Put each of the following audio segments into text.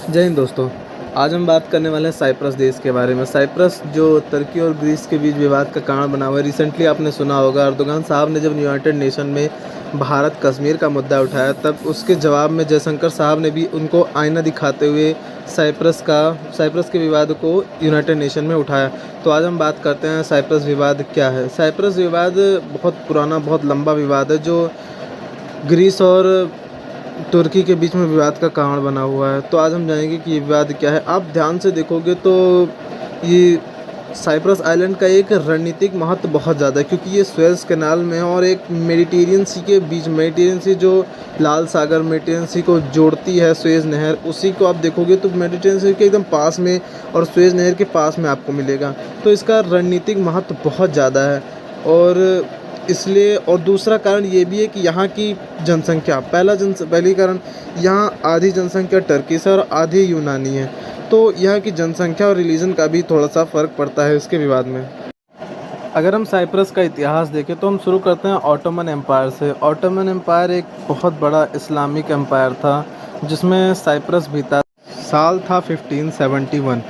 जय हिंद दोस्तों। आज हम बात करने वाले हैं साइप्रस देश के बारे में। साइप्रस जो तुर्की और ग्रीस के बीच विवाद का कारण बना हुआ है। रिसेंटली आपने सुना होगा, अर्दोगान साहब ने जब यूनाइटेड नेशन में भारत कश्मीर का मुद्दा उठाया, तब उसके जवाब में जयशंकर साहब ने भी उनको आईना दिखाते हुए साइप्रस के विवाद को यूनाइटेड नेशन में उठाया। तो आज हम बात करते हैं साइप्रस विवाद क्या है। साइप्रस विवाद बहुत पुराना, बहुत लंबा विवाद है जो ग्रीस और तुर्की के बीच में विवाद का कारण बना हुआ है। तो आज हम जानेंगे कि ये विवाद क्या है। आप ध्यान से देखोगे तो ये साइप्रस आइलैंड का एक रणनीतिक महत्व बहुत ज़्यादा है, क्योंकि ये सुएज़ कैनाल में है और एक मेडिटेरियन सी के बीच, मेडिटेरियन सी जो लाल सागर मेडिटेरियन सी को जोड़ती है सुएज़ नहर, उसी को आप देखोगे तो मेडिटेरियन सी के एकदम पास में और सुएज़ नहर के पास में आपको मिलेगा। तो इसका रणनीतिक महत्व बहुत ज़्यादा है। और इसलिए, और दूसरा कारण ये भी है कि यहाँ की जनसंख्या, पहली कारण, यहाँ आधी जनसंख्या टर्की से और आधी यूनानी है। तो यहाँ की जनसंख्या और रिलीजन का भी थोड़ा सा फ़र्क पड़ता है इसके विवाद में। अगर हम साइप्रस का इतिहास देखें तो हम शुरू करते हैं ऑटोमन एम्पायर से। ऑटोमन एम्पायर एक बहुत बड़ा इस्लामिक एम्पायर था जिसमें साइप्रस भी था। साल था 1571,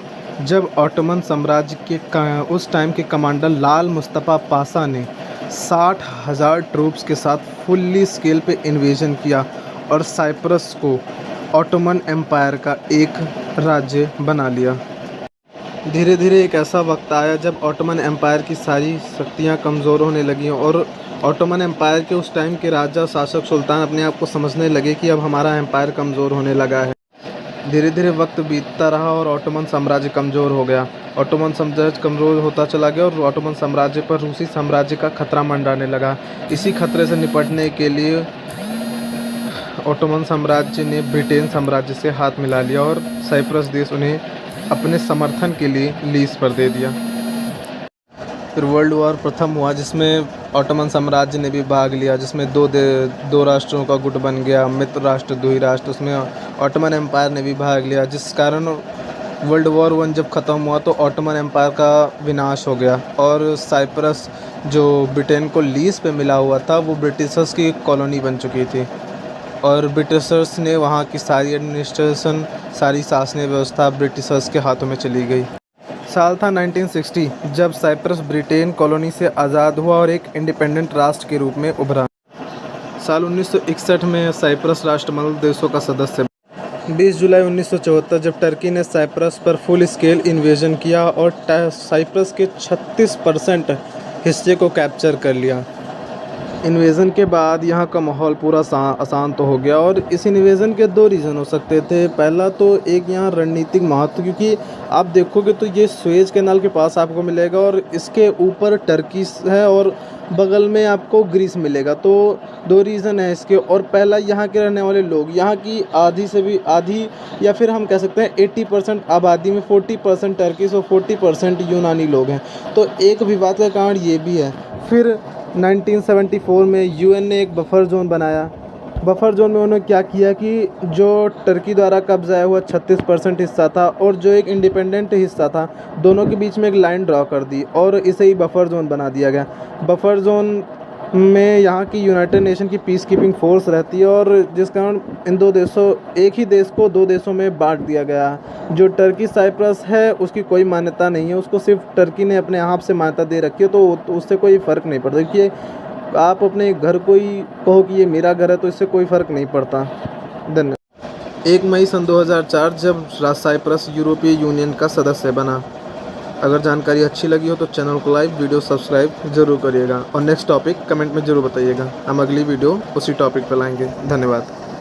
जब ऑटोमन साम्राज्य के उस टाइम के कमांडर लाल मुस्तफ़ा पाशा ने 60,000 ट्रूप्स के साथ फुल्ली स्केल पे इन्वेजन किया और साइप्रस को ऑटोमन एम्पायर का एक राज्य बना लिया। धीरे धीरे एक ऐसा वक्त आया जब ऑटोमन एम्पायर की सारी शक्तियां कमज़ोर होने लगीं और ऑटोमन एम्पायर के उस टाइम के राजा शासक सुल्तान अपने आप को समझने लगे कि अब हमारा एम्पायर कमज़ोर होने लगा है। धीरे धीरे वक्त बीतता रहा और ऑटोमन साम्राज्य कमज़ोर हो गया। ऑटोमन साम्राज्य कमज़ोर होता चला गया और ऑटोमन साम्राज्य पर रूसी साम्राज्य का खतरा मंडराने लगा। इसी खतरे से निपटने के लिए ऑटोमन साम्राज्य ने ब्रिटेन साम्राज्य से हाथ मिला लिया और साइप्रस देश उन्हें अपने समर्थन के लिए लीज पर दे दिया। फिर वर्ल्ड वॉर प्रथम हुआ जिसमें ऑटोमन साम्राज्य ने भी भाग लिया, जिसमें दो राष्ट्रों का गुट बन गया, मित्र राष्ट्र, द्वि राष्ट्र। उसमें ऑटोमन एम्पायर ने भी भाग लिया, जिस कारण वर्ल्ड वॉर 1 जब ख़त्म हुआ तो ऑटोमन एम्पायर का विनाश हो गया और साइप्रस जो ब्रिटेन को लीज पे मिला हुआ था वो ब्रिटिशर्स की कॉलोनी बन चुकी थी और ब्रिटिशर्स ने वहाँ की सारी एडमिनिस्ट्रेशन, सारी शासनीय व्यवस्था ब्रिटिशर्स के हाथों में चली गई। साल था 1960, जब साइप्रस ब्रिटेन कॉलोनी से आज़ाद हुआ और एक इंडिपेंडेंट राष्ट्र के रूप में उभरा। साल 1961 में साइप्रस राष्ट्रमंडल देशों का सदस्य। 20 जुलाई 1974, जब टर्की ने साइप्रस पर फुल स्केल इन्वेजन किया और साइप्रस के 36% हिस्से को कैप्चर कर लिया। इन्वेज़न के बाद यहाँ का माहौल पूरा अशांत हो गया और इस इन्वेज़न के दो रीज़न हो सकते थे। पहला तो एक यहाँ रणनीतिक महत्व, क्योंकि आप देखोगे तो ये सुएज़ कैनाल के पास आपको मिलेगा और इसके ऊपर टर्की है और बगल में आपको ग्रीस मिलेगा। तो दो रीज़न है इसके। और पहला, यहाँ के रहने वाले लोग, यहाँ की आधी से भी आधी, या फिर हम कह सकते हैं 80% आबादी में 40% टर्किश और 40% यूनानी लोग हैं। तो एक विवाद का कारण ये भी है। फिर 1974 में यूएन ने एक बफर जोन बनाया। बफर जोन में उन्होंने क्या किया कि जो टर्की द्वारा कब्जाया हुआ 36% हिस्सा था और जो एक इंडिपेंडेंट हिस्सा था, दोनों के बीच में एक लाइन ड्रॉ कर दी और इसे ही बफर जोन बना दिया गया। बफर जोन में यहाँ की यूनाइटेड नेशन की पीस कीपिंग फोर्स रहती है और जिस कारण इन दो देशों, एक ही देश को दो देशों में बांट दिया गया है। जो टर्की साइप्रस है उसकी कोई मान्यता नहीं है, उसको सिर्फ टर्की ने अपने आप से मान्यता दे रखी है, तो उससे कोई फ़र्क नहीं पड़ता। क्योंकि आप अपने घर को ही कहो कि ये मेरा घर है तो इससे कोई फ़र्क नहीं पड़ता। धन्यवाद। 1 मई सन 2004, जब साइप्रस यूरोपीय यूनियन का सदस्य बना। अगर जानकारी अच्छी लगी हो तो चैनल को लाइक, वीडियो सब्सक्राइब ज़रूर करिएगा और नेक्स्ट टॉपिक कमेंट में ज़रूर बताइएगा। हम अगली वीडियो उसी टॉपिक पर लाएंगे। धन्यवाद।